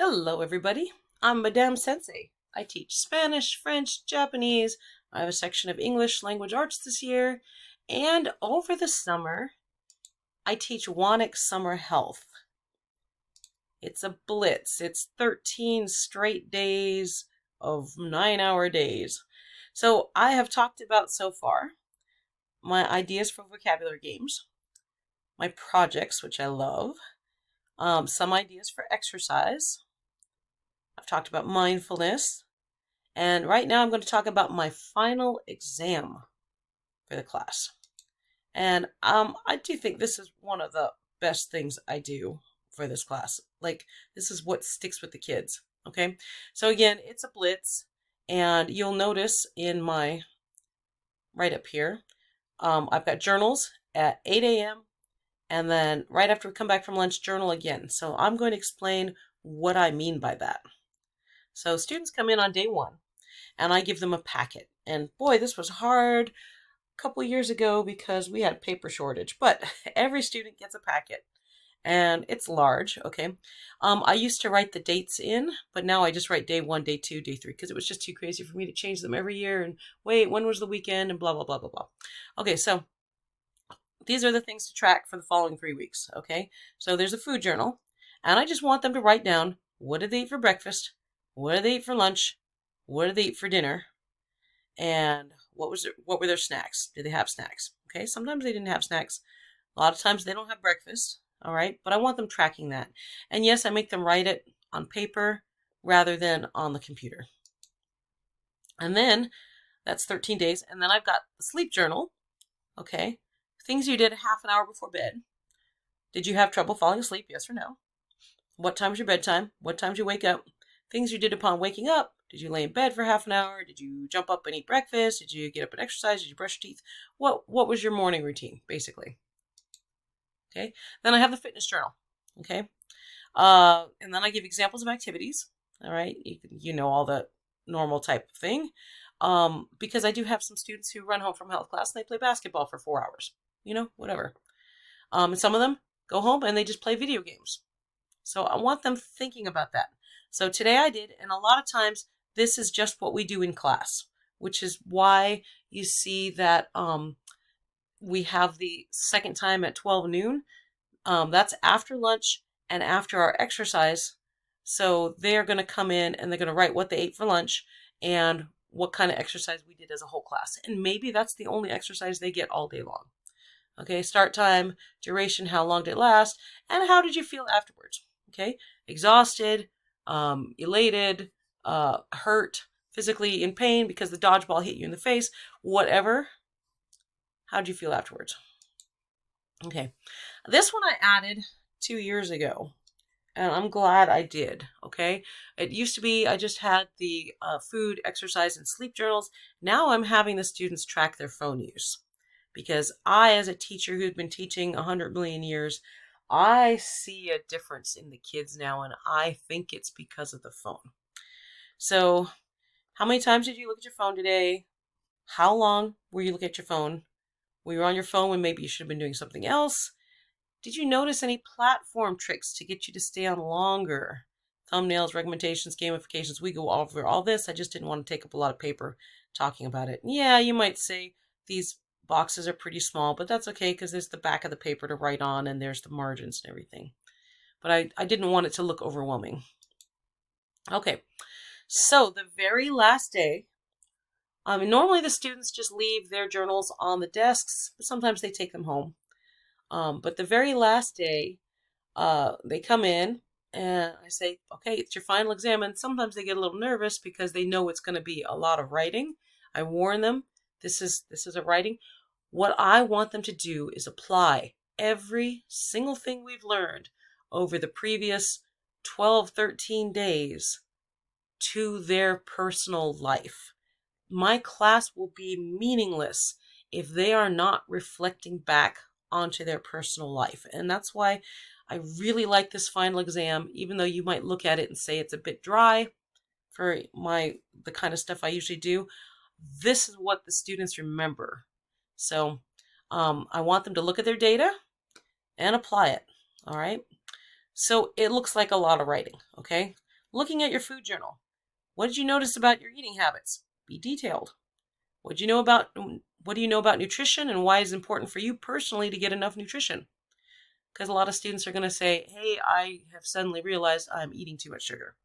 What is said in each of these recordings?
Hello, everybody. I'm Madame Sensei. I teach Spanish, French, Japanese. I have a section of English language arts this year. And over the summer, I teach WANIC Summer Health. It's a blitz. It's 13 straight days of 9-hour days. So I have talked about so far my ideas for vocabulary games, my projects, which I love, some ideas for exercise. I've talked about mindfulness. And right now I'm going to talk about my final exam for the class. And I do think this is one of the best things I do for this class. Like, this is what sticks with the kids. Okay. So again, it's a blitz. And you'll notice in my right up here, I've got journals at 8 a.m. And then right after we come back from lunch, journal again. So I'm going to explain what I mean by that. So students come in on day one and I give them a packet. And boy, this was hard a couple years ago because we had a paper shortage, but every student gets a packet and it's large. Okay. I used to write the dates in, but now I just write day one, day two, day three, because it was just too crazy for me to change them every year and wait, when was the weekend and blah, blah, blah, blah, blah. Okay. So these are the things to track for the following 3 weeks. Okay. So there's a food journal and I just want them to write down, what did they eat for breakfast? What did they eat for lunch? What did they eat for dinner? And what were their snacks? Did they have snacks? Okay, sometimes they didn't have snacks. A lot of times they don't have breakfast. All right, but I want them tracking that. And yes, I make them write it on paper rather than on the computer. And then that's 13 days. And then I've got the sleep journal. Okay, things you did half an hour before bed. Did you have trouble falling asleep? Yes or no? What time's your bedtime? What time did you wake up? Things you did upon waking up. Did you lay in bed for half an hour? Did you jump up and eat breakfast? Did you get up and exercise? Did you brush your teeth? What was your morning routine, basically? Okay. Then I have the fitness journal. Okay. And then I give examples of activities. All right. You know, all the normal type of thing. Because I do have some students who run home from health class and they play basketball for 4 hours. You know, whatever. And some of them go home and they just play video games. So I want them thinking about that. So today I did, and a lot of times this is just what we do in class, which is why you see that we have the second time at 12 noon. That's after lunch and after our exercise. So they're going to come in and they're going to write what they ate for lunch and what kind of exercise we did as a whole class. And maybe that's the only exercise they get all day long. Okay, start time, duration, how long did it last, and how did you feel afterwards? Okay, exhausted, elated, hurt, physically in pain because the dodgeball hit you in the face, whatever. How'd you feel afterwards? Okay, this one I added 2 years ago, and I'm glad I did. Okay, it used to be I just had the food, exercise, and sleep journals. Now I'm having the students track their phone use because I, as a teacher who's been teaching 100 million years, I see a difference in the kids now, and I think it's because of the phone. So, how many times did you look at your phone today? How long were you looking at your phone? Were you on your phone when maybe you should have been doing something else? Did you notice any platform tricks to get you to stay on longer? Thumbnails, recommendations, gamifications, we go over all this. I just didn't want to take up a lot of paper talking about it. Yeah, you might say these boxes are pretty small, but that's okay because there's the back of the paper to write on and there's the margins and everything. But I didn't want it to look overwhelming. Okay, so the very last day, normally the students just leave their journals on the desks, but sometimes they take them home. But the very last day, they come in and I say, okay, it's your final exam. And sometimes they get a little nervous because they know it's going to be a lot of writing. I warn them, this is a writing. What I want them to do is apply every single thing we've learned over the previous 12, 13 days to their personal life. My class will be meaningless if they are not reflecting back onto their personal life. And that's why I really like this final exam, even though you might look at it and say it's a bit dry for the kind of stuff I usually do. This is what the students remember. So I want them to look at their data and apply it. All right. So it looks like a lot of writing. Okay. Looking at your food journal. What did you notice about your eating habits? Be detailed. What do you know about nutrition, and why is it important for you personally to get enough nutrition? Because a lot of students are going to say, hey, I have suddenly realized I'm eating too much sugar.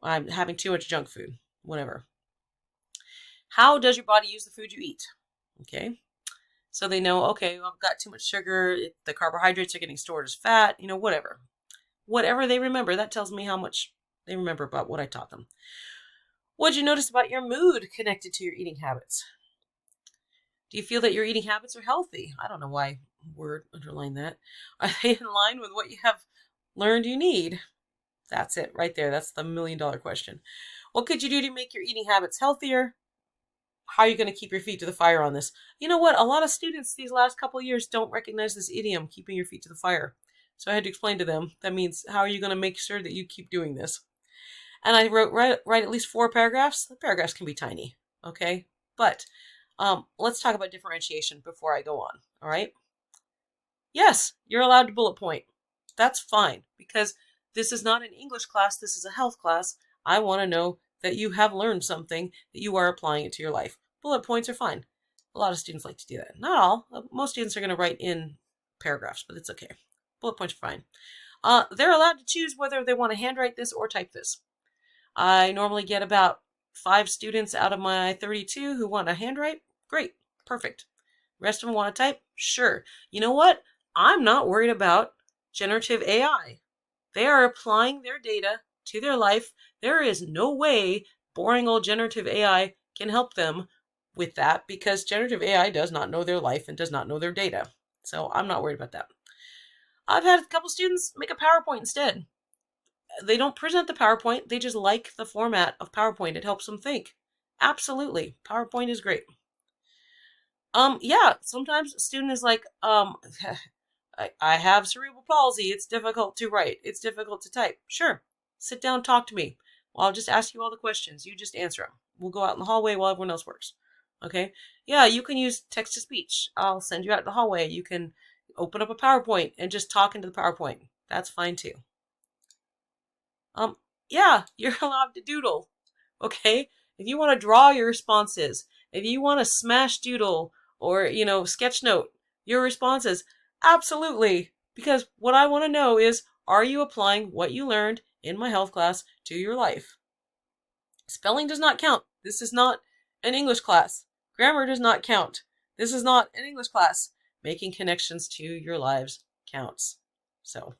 I'm having too much junk food, whatever. How does your body use the food you eat? Okay. So they know, okay, well, I've got too much sugar. The carbohydrates are getting stored as fat, whatever. Whatever they remember, that tells me how much they remember about what I taught them. What did you notice about your mood connected to your eating habits? Do you feel that your eating habits are healthy? I don't know why word underline that. Are they in line with what you have learned you need? That's it right there. That's the $1 million question. What could you do to make your eating habits healthier? How are you going to keep your feet to the fire on this? You know what? A lot of students these last couple of years don't recognize this idiom, keeping your feet to the fire. So I had to explain to them, that means how are you going to make sure that you keep doing this? And I write at least 4 paragraphs. The paragraphs can be tiny, okay? But let's talk about differentiation before I go on, all right? Yes, you're allowed to bullet point. That's fine, because this is not an English class. This is a health class. I want to know that you have learned something, that you are applying it to your life. Bullet points are fine. A lot of students like to do that. Not all. Most students are going to write in paragraphs, but it's okay. Bullet points are fine. They're allowed to choose whether they want to handwrite this or type this. I normally get about 5 students out of my 32 who want to handwrite. Great. Perfect. Rest of them want to type? Sure. You know what? I'm not worried about generative AI. They are applying their data to their life. There is no way boring old generative AI can help them with that, because generative AI does not know their life and does not know their data. So I'm not worried about that. I've had a couple students make a PowerPoint instead. They don't present the PowerPoint. They just like the format of PowerPoint. It helps them think. Absolutely. PowerPoint is great. Yeah, sometimes a student is like, I have cerebral palsy. It's difficult to write. It's difficult to type. Sure. Sit down, talk to me. Well, I'll just ask you all the questions. You just answer them. We'll go out in the hallway while everyone else works. Okay? Yeah, you can use text to speech. I'll send you out in the hallway. You can open up a PowerPoint and just talk into the PowerPoint. That's fine too. Yeah, you're allowed to doodle. Okay? If you want to draw your responses, if you want to smash doodle or, sketch note your responses, absolutely. Because what I want to know is, are you applying what you learned in my health class to your life? Spelling does not count. This is not an English class. Grammar does not count. This is not an English class. Making connections to your lives counts. So,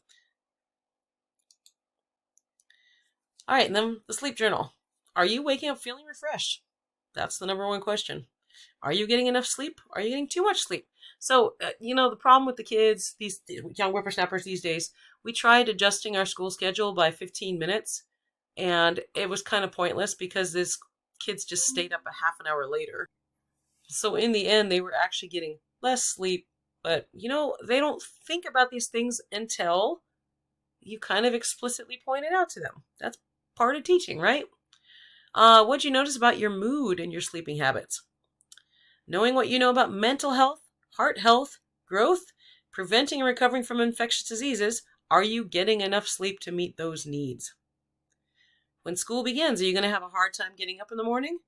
all right, and then the sleep journal. Are you waking up feeling refreshed? That's the number one question. Are you getting enough sleep? Are you getting too much sleep? So, the problem with the kids, these young whippersnappers these days, we tried adjusting our school schedule by 15 minutes, and it was kind of pointless because these kids just stayed up a half an hour later. So in the end, they were actually getting less sleep, but, they don't think about these things until you kind of explicitly point it out to them. That's part of teaching, right? What'd you notice about your mood and your sleeping habits? Knowing what you know about mental health, heart health, growth, preventing and recovering from infectious diseases, are you getting enough sleep to meet those needs? When school begins, are you going to have a hard time getting up in the morning?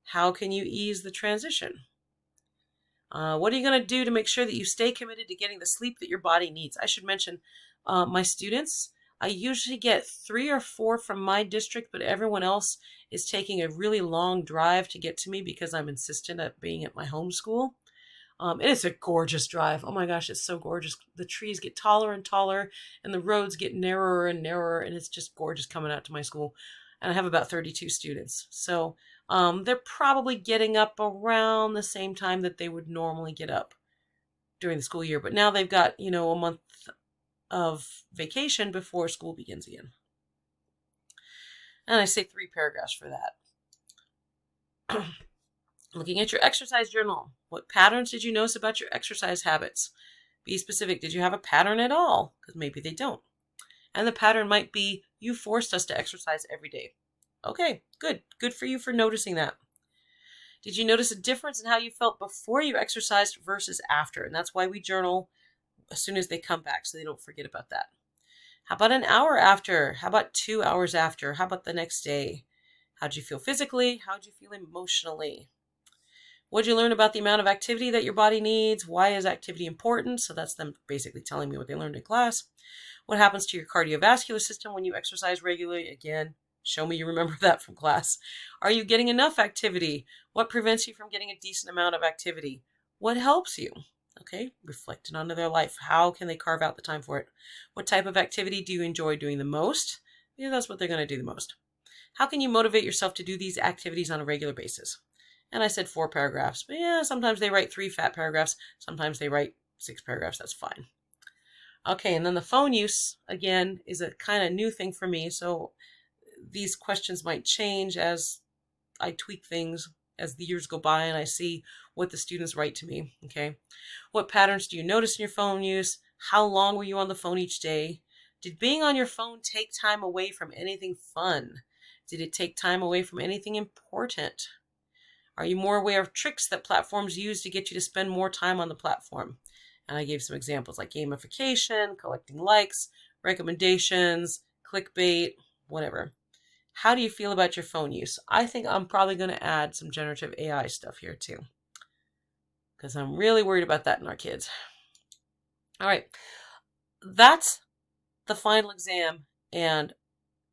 How can you ease the transition? What are you going to do to make sure that you stay committed to getting the sleep that your body needs? I should mention, my students, I usually get 3 or 4 from my district, but everyone else is taking a really long drive to get to me because I'm insistent at being at my home school. And it's a gorgeous drive. Oh my gosh, it's so gorgeous. The trees get taller and taller, and the roads get narrower and narrower, and it's just gorgeous coming out to my school. And I have about 32 students. So they're probably getting up around the same time that they would normally get up during the school year. But now they've got, a month of vacation before school begins again. And I say 3 paragraphs for that. Looking at your exercise journal. What patterns did you notice about your exercise habits? Be specific. Did you have a pattern at all? Because maybe they don't. And the pattern might be, you forced us to exercise every day. Okay, good. Good for you for noticing that. Did you notice a difference in how you felt before you exercised versus after? And that's why we journal as soon as they come back, so they don't forget about that. How about an hour after? How about 2 hours after? How about the next day? How'd you feel physically? How'd you feel emotionally? What'd you learn about the amount of activity that your body needs? Why is activity important? So that's them basically telling me what they learned in class. What happens to your cardiovascular system when you exercise regularly? Again, show me you remember that from class. Are you getting enough activity? What prevents you from getting a decent amount of activity? What helps you? Okay, reflecting onto their life. How can they carve out the time for it? What type of activity do you enjoy doing the most? Yeah, that's what they're going to do the most. How can you motivate yourself to do these activities on a regular basis? And I said 4 paragraphs. But yeah, sometimes they write 3 fat paragraphs. Sometimes they write 6 paragraphs. That's fine. Okay, and then the phone use, again, is a kind of new thing for me. So these questions might change as I tweak things as the years go by and I see what the students write to me. Okay. What patterns do you notice in your phone use? How long were you on the phone each day? Did being on your phone take time away from anything fun? Did it take time away from anything important? Are you more aware of tricks that platforms use to get you to spend more time on the platform? And I gave some examples like gamification, collecting likes, recommendations, clickbait, whatever. How do you feel about your phone use? I think I'm probably going to add some generative AI stuff here too, because I'm really worried about that in our kids. All right, that's the final exam, and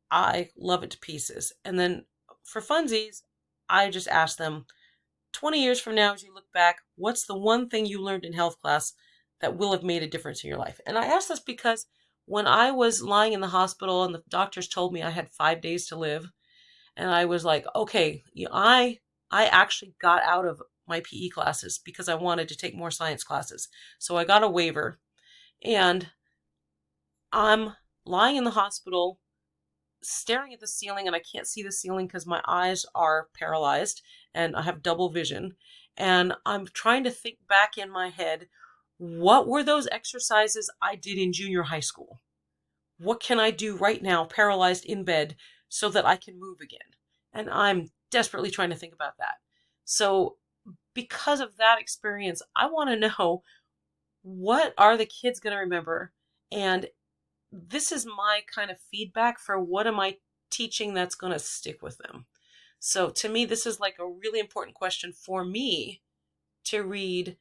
I love it to pieces. And then for funsies, I just ask them, 20 years from now, as you look back, what's the one thing you learned in health class that will have made a difference in your life? And I ask this because when I was lying in the hospital and the doctors told me I had 5 days to live, and I was like, okay, I actually got out of my PE classes because I wanted to take more science classes. So I got a waiver, and I'm lying in the hospital staring at the ceiling, and I can't see the ceiling because my eyes are paralyzed and I have double vision. And I'm trying to think back in my head, what were those exercises I did in junior high school? What can I do right now, paralyzed in bed, so that I can move again? And I'm desperately trying to think about that. So because of that experience, I want to know, what are the kids going to remember? And this is my kind of feedback for what am I teaching that's going to stick with them. So to me, this is like a really important question for me to read.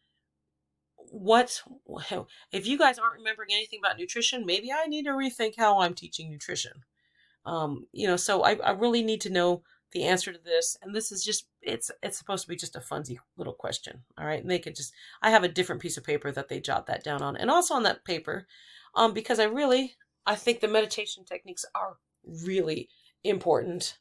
If you guys aren't remembering anything about nutrition, maybe I need to rethink how I'm teaching nutrition. So I really need to know the answer to this. And this is just, it's supposed to be just a funsy little question. All right. And they could I have a different piece of paper that they jot that down on. And also on that paper, because I think the meditation techniques are really important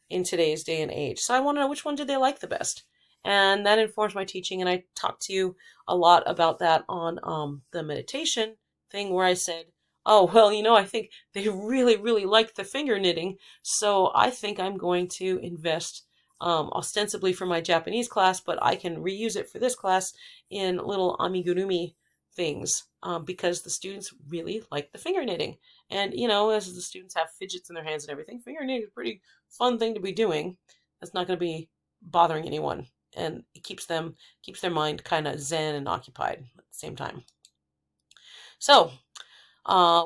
in today's day and age. So I want to know, which one did they like the best? And that informs my teaching. And I talked to you a lot about that on the meditation thing, where I said, oh, well, I think they really, really like the finger knitting. So I think I'm going to invest ostensibly for my Japanese class, but I can reuse it for this class in little amigurumi things because the students really like the finger knitting. And, as the students have fidgets in their hands and everything, finger knitting is a pretty fun thing to be doing. That's not going to be bothering anyone. And it keeps their mind kind of zen and occupied at the same time. So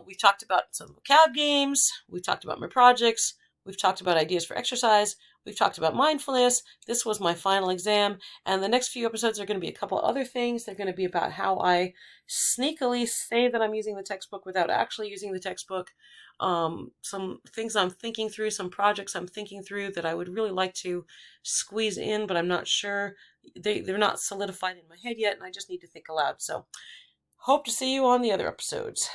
we've talked about some vocab games. We've talked about my projects. We've talked about ideas for exercise. We've talked about mindfulness. This was my final exam. And the next few episodes are going to be a couple other things. They're going to be about how I sneakily say that I'm using the textbook without actually using the textbook. Some things I'm thinking through, some projects I'm thinking through that I would really like to squeeze in, but I'm not sure. They're not solidified in my head yet, and I just need to think aloud. So hope to see you on the other episodes.